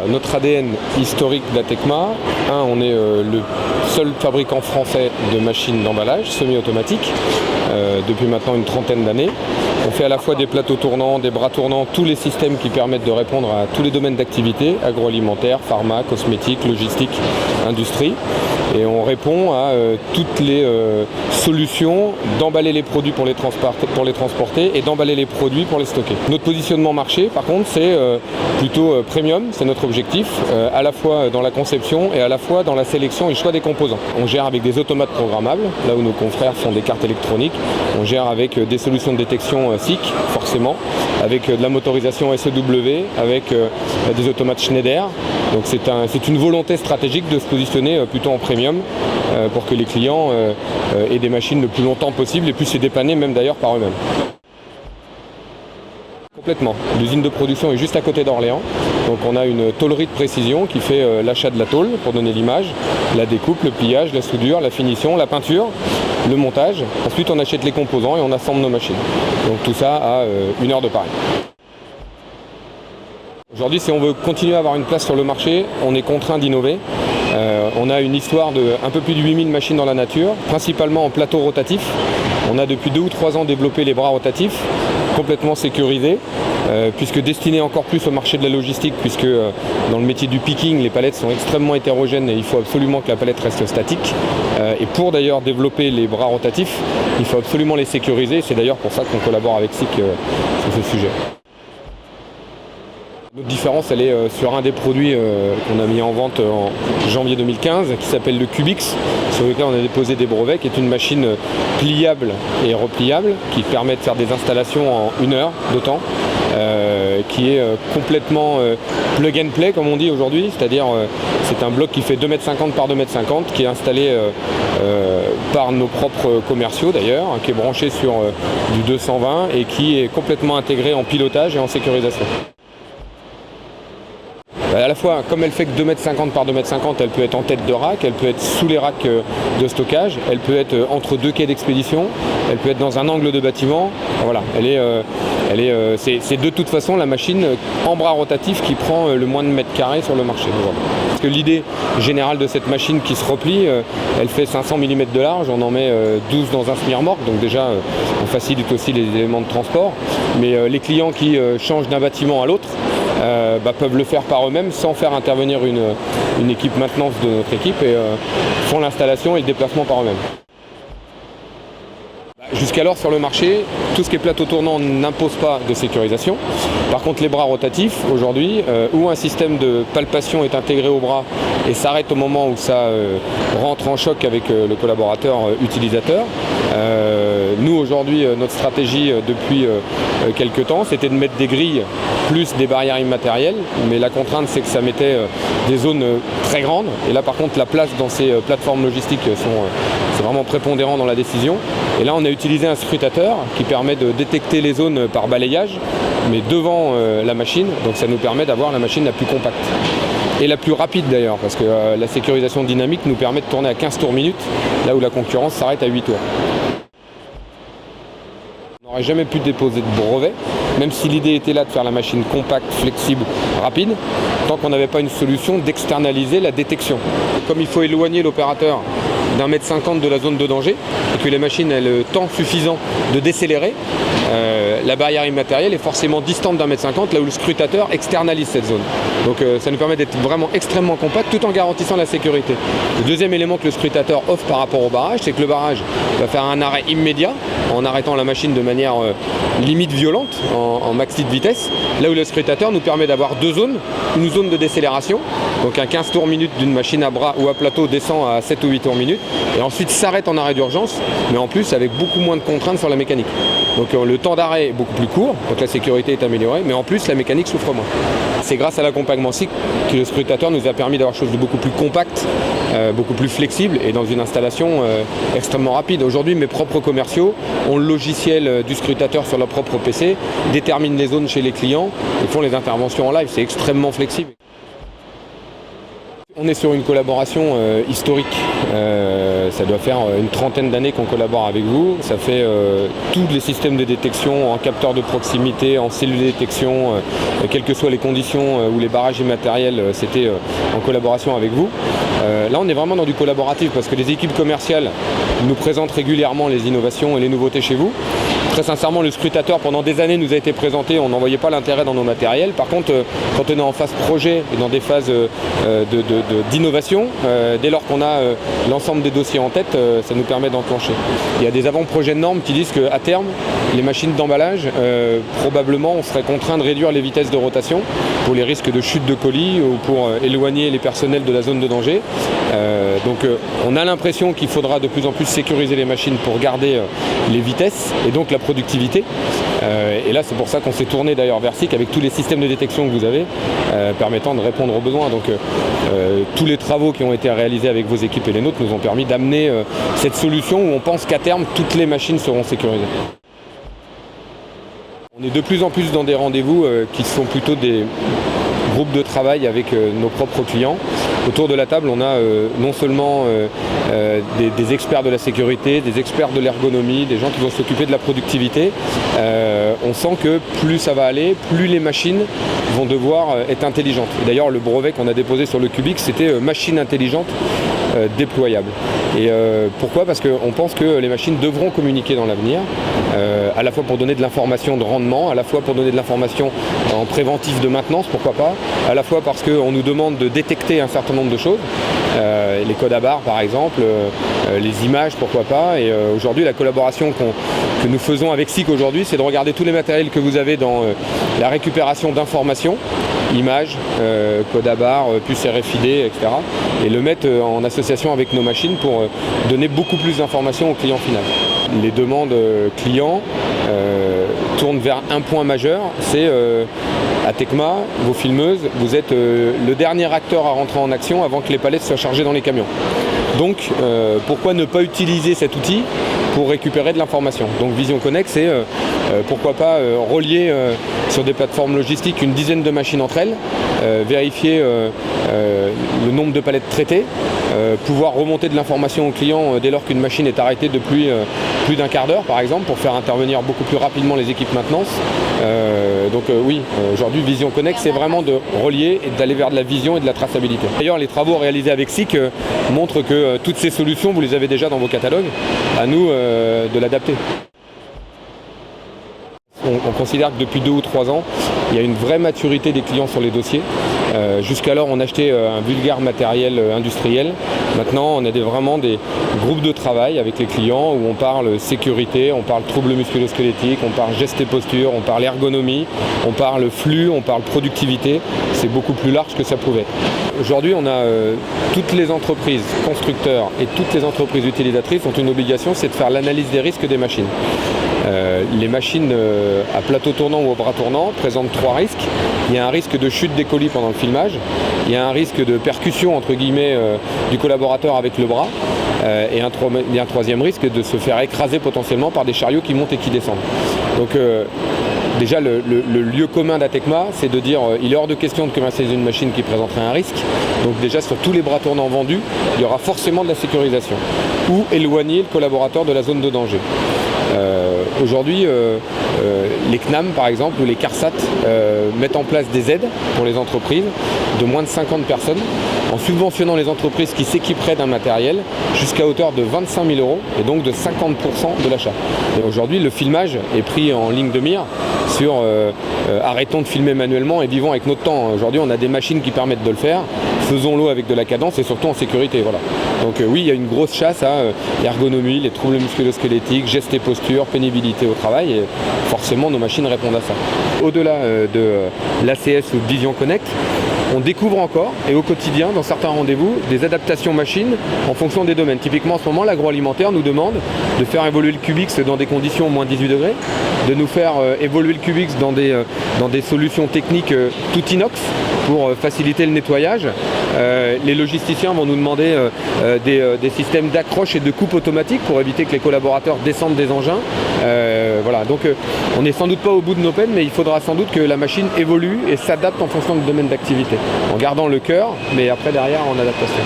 Notre ADN historique d'Atecma, on est le seul fabricant français de machines d'emballage semi-automatiques depuis maintenant une trentaine d'années. On fait à la fois des plateaux tournants, des bras tournants, tous les systèmes qui permettent de répondre à tous les domaines d'activité, agroalimentaire, pharma, cosmétique, logistique, industrie. Et on répond à toutes les solutions d'emballer les produits pour les transporter et d'emballer les produits pour les stocker. Notre positionnement marché, par contre, c'est plutôt premium, c'est notre objectif, à la fois dans la conception et à la fois dans la sélection et le choix des composants. On gère avec des automates programmables, là où nos confrères font des cartes électroniques. On gère avec des solutions de détection SIC, forcément, avec de la motorisation SEW, avec des automates Schneider. Donc c'est une volonté stratégique de se positionner plutôt en premium pour que les clients aient des machines le plus longtemps possible et puissent se dépanner même d'ailleurs par eux-mêmes. Complètement. L'usine de production est juste à côté d'Orléans. Donc on a une tôlerie de précision qui fait l'achat de la tôle pour donner l'image, la découpe, le pliage, la soudure, la finition, la peinture, le montage. Ensuite on achète les composants et on assemble nos machines. Donc tout ça à 1 heure de Paris. Aujourd'hui, si on veut continuer à avoir une place sur le marché, on est contraint d'innover. On a une histoire de un peu plus de 8000 machines dans la nature, principalement en plateau rotatif. On a depuis 2 ou 3 ans développé les bras rotatifs, complètement sécurisés, puisque destinés encore plus au marché de la logistique, puisque dans le métier du picking, les palettes sont extrêmement hétérogènes et il faut absolument que la palette reste statique. Et pour d'ailleurs développer les bras rotatifs, il faut absolument les sécuriser. C'est d'ailleurs pour ça qu'on collabore avec SICK sur ce sujet. Notre différence, elle est sur un des produits qu'on a mis en vente en janvier 2015, qui s'appelle le Cubix, sur lequel on a déposé des brevets, qui est une machine pliable et repliable, qui permet de faire des installations en 1 heure de temps, qui est complètement plug and play, comme on dit aujourd'hui, c'est-à-dire c'est un bloc qui fait 2,50 m par 2,50 m, qui est installé par nos propres commerciaux d'ailleurs, qui est branché sur du 220 et qui est complètement intégré en pilotage et en sécurisation. À la fois, comme elle fait que 2,50 m par 2,50 m, elle peut être en tête de rack, elle peut être sous les racks de stockage, elle peut être entre 2 quais d'expédition, elle peut être dans un angle de bâtiment. Voilà, c'est de toute façon la machine en bras rotatif qui prend le moins de mètres carrés sur le marché. Parce que l'idée générale de cette machine qui se replie, elle fait 500 mm de large, on en met 12 dans un semi-remorque, donc déjà on facilite aussi les éléments de transport. Mais les clients qui changent d'un bâtiment à l'autre, peuvent le faire par eux-mêmes sans faire intervenir une équipe maintenance de notre équipe et font l'installation et le déplacement par eux-mêmes. Jusqu'alors sur le marché, tout ce qui est plateau tournant n'impose pas de sécurisation. Par contre les bras rotatifs aujourd'hui, où un système de palpation est intégré au bras et s'arrête au moment où ça rentre en choc avec le collaborateur utilisateur. Nous aujourd'hui, notre stratégie depuis quelques temps, c'était de mettre des grilles plus des barrières immatérielles, mais la contrainte c'est que ça mettait des zones très grandes, et là par contre la place dans ces plateformes logistiques c'est vraiment prépondérant dans la décision. Et là on a utilisé un scrutateur qui permet de détecter les zones par balayage, mais devant la machine, donc ça nous permet d'avoir la machine la plus compacte. Et la plus rapide d'ailleurs, parce que la sécurisation dynamique nous permet de tourner à 15 tours minute, là où la concurrence s'arrête à 8 tours. On n'aurait jamais pu déposer de brevet, même si l'idée était là de faire la machine compacte, flexible, rapide, tant qu'on n'avait pas une solution d'externaliser la détection. Comme il faut éloigner l'opérateur d'1,50 m de la zone de danger, et que les machines aient le temps suffisant de décélérer, la barrière immatérielle est forcément distante d'1,50 m, là où le scrutateur externalise cette zone. Donc ça nous permet d'être vraiment extrêmement compact tout en garantissant la sécurité. Le deuxième élément que le scrutateur offre par rapport au barrage, c'est que le barrage va faire un arrêt immédiat en arrêtant la machine de manière limite violente, en maxi de vitesse, là où le scrutateur nous permet d'avoir 2 zones, une zone de décélération, donc un 15 tours minute d'une machine à bras ou à plateau descend à 7 ou 8 tours minute, et ensuite s'arrête en arrêt d'urgence, mais en plus avec beaucoup moins de contraintes sur la mécanique. Donc le temps d'arrêt est beaucoup plus court, donc la sécurité est améliorée, mais en plus la mécanique souffre moins. C'est grâce à l'accompagnement SICK que le scrutateur nous a permis d'avoir chose de beaucoup plus compacte, beaucoup plus flexible et dans une installation extrêmement rapide. Aujourd'hui, mes propres commerciaux ont le logiciel du scrutateur sur leur propre PC, déterminent les zones chez les clients et font les interventions en live. C'est extrêmement flexible. On est sur une collaboration historique Ça doit faire une trentaine d'années qu'on collabore avec vous. Ça fait tous les systèmes de détection en capteur de proximité, en cellule de détection, quelles que soient les conditions ou les barrages immatériels, c'était en collaboration avec vous. Là, on est vraiment dans du collaboratif parce que les équipes commerciales nous présentent régulièrement les innovations et les nouveautés chez vous. Très sincèrement, le scrutateur, pendant des années, nous a été présenté, on n'en voyait pas l'intérêt dans nos matériels. Par contre, quand on est en phase projet et dans des phases d'innovation, dès lors qu'on a l'ensemble des dossiers en tête, ça nous permet d'enclencher. Il y a des avant-projets de normes qui disent qu'à terme, les machines d'emballage, probablement, on serait contraint de réduire les vitesses de rotation pour les risques de chute de colis ou pour éloigner les personnels de la zone de danger. Donc on a l'impression qu'il faudra de plus en plus sécuriser les machines pour garder les vitesses et donc la productivité. Et là, c'est pour ça qu'on s'est tourné d'ailleurs vers SICK avec tous les systèmes de détection que vous avez permettant de répondre aux besoins. Donc tous les travaux qui ont été réalisés avec vos équipes et les nôtres nous ont permis d'amener cette solution où on pense qu'à terme, toutes les machines seront sécurisées. On est de plus en plus dans des rendez-vous qui sont plutôt des groupes de travail avec nos propres clients. Autour de la table, on a non seulement des experts de la sécurité, des experts de l'ergonomie, des gens qui vont s'occuper de la productivité. On sent que plus ça va aller, plus les machines vont devoir être intelligentes. Et d'ailleurs, le brevet qu'on a déposé sur le Cubic, c'était machine intelligente déployable. Et pourquoi ? Parce qu'on pense que les machines devront communiquer dans l'avenir, à la fois pour donner de l'information de rendement, à la fois pour donner de l'information en préventif de maintenance, pourquoi pas, à la fois parce qu'on nous demande de détecter un certain nombre de choses, les codes à barres par exemple, les images, pourquoi pas. Et aujourd'hui, la collaboration que nous faisons avec SICK aujourd'hui, c'est de regarder tous les matériels que vous avez dans la récupération d'informations, images, code à barres, puces RFID, etc. et le mettre en association avec nos machines pour donner beaucoup plus d'informations au client final. Les demandes clients tournent vers un point majeur, c'est à Tecma, vos filmeuses, vous êtes le dernier acteur à rentrer en action avant que les palettes soient chargées dans les camions. Donc pourquoi ne pas utiliser cet outil pour récupérer de l'information? Donc Vision Connect, c'est pourquoi pas relier sur des plateformes logistiques une dizaine de machines entre elles, vérifier le nombre de palettes traitées, pouvoir remonter de l'information au client dès lors qu'une machine est arrêtée depuis plus d'un quart d'heure par exemple, pour faire intervenir beaucoup plus rapidement les équipes maintenance. Oui, aujourd'hui Vision Connect, c'est vraiment de relier et d'aller vers de la vision et de la traçabilité. D'ailleurs, les travaux réalisés avec SICK montrent que toutes ces solutions, vous les avez déjà dans vos catalogues, à nous de l'adapter. On considère que depuis 2 ou 3 ans, il y a une vraie maturité des clients sur les dossiers. Jusqu'alors, on achetait un vulgaire matériel industriel. Maintenant, on a vraiment des groupes de travail avec les clients où on parle sécurité, on parle troubles musculo-squelettiques, on parle gestes et postures, on parle ergonomie, on parle flux, on parle productivité. C'est beaucoup plus large que ça pouvait être. Aujourd'hui, on a toutes les entreprises constructeurs et toutes les entreprises utilisatrices ont une obligation, c'est de faire l'analyse des risques des machines. Les machines à plateau tournant ou au bras tournant présentent 3 risques. Il y a un risque de chute des colis pendant le filmage, il y a un risque de percussion entre guillemets du collaborateur avec le bras et il y a un troisième risque de se faire écraser potentiellement par des chariots qui montent et qui descendent. Donc déjà le lieu commun d'Atecma, c'est de dire il est hors de question de commercialiser une machine qui présenterait un risque. Donc déjà sur tous les bras tournants vendus, il y aura forcément de la sécurisation ou éloigner le collaborateur de la zone de danger. Aujourd'hui, les CNAM par exemple ou les CARSAT mettent en place des aides pour les entreprises de moins de 50 personnes en subventionnant les entreprises qui s'équiperaient d'un matériel jusqu'à hauteur de 25 000 € et donc de 50% de l'achat. Aujourd'hui, le filmage est pris en ligne de mire sur arrêtons de filmer manuellement et vivons avec notre temps. Aujourd'hui, on a des machines qui permettent de le faire, faisons-le avec de la cadence et surtout en sécurité. Voilà. Donc oui, il y a une grosse chasse à l'ergonomie, les troubles musculo-squelettiques, gestes et postures, pénibilité au travail et forcément nos machines répondent à ça. Au-delà de l'ACS ou de Vision Connect, on découvre encore et au quotidien dans certains rendez-vous des adaptations machines en fonction des domaines. Typiquement en ce moment l'agroalimentaire nous demande de faire évoluer le Cubix dans des conditions moins 18 degrés, de nous faire évoluer le Cubix dans des solutions techniques tout inox pour faciliter le nettoyage. Les logisticiens vont nous demander des systèmes d'accroche et de coupe automatique pour éviter que les collaborateurs descendent des engins. Voilà, donc on n'est sans doute pas au bout de nos peines, mais il faudra sans doute que la machine évolue et s'adapte en fonction du domaine d'activité, en gardant le cœur, mais après derrière en adaptation.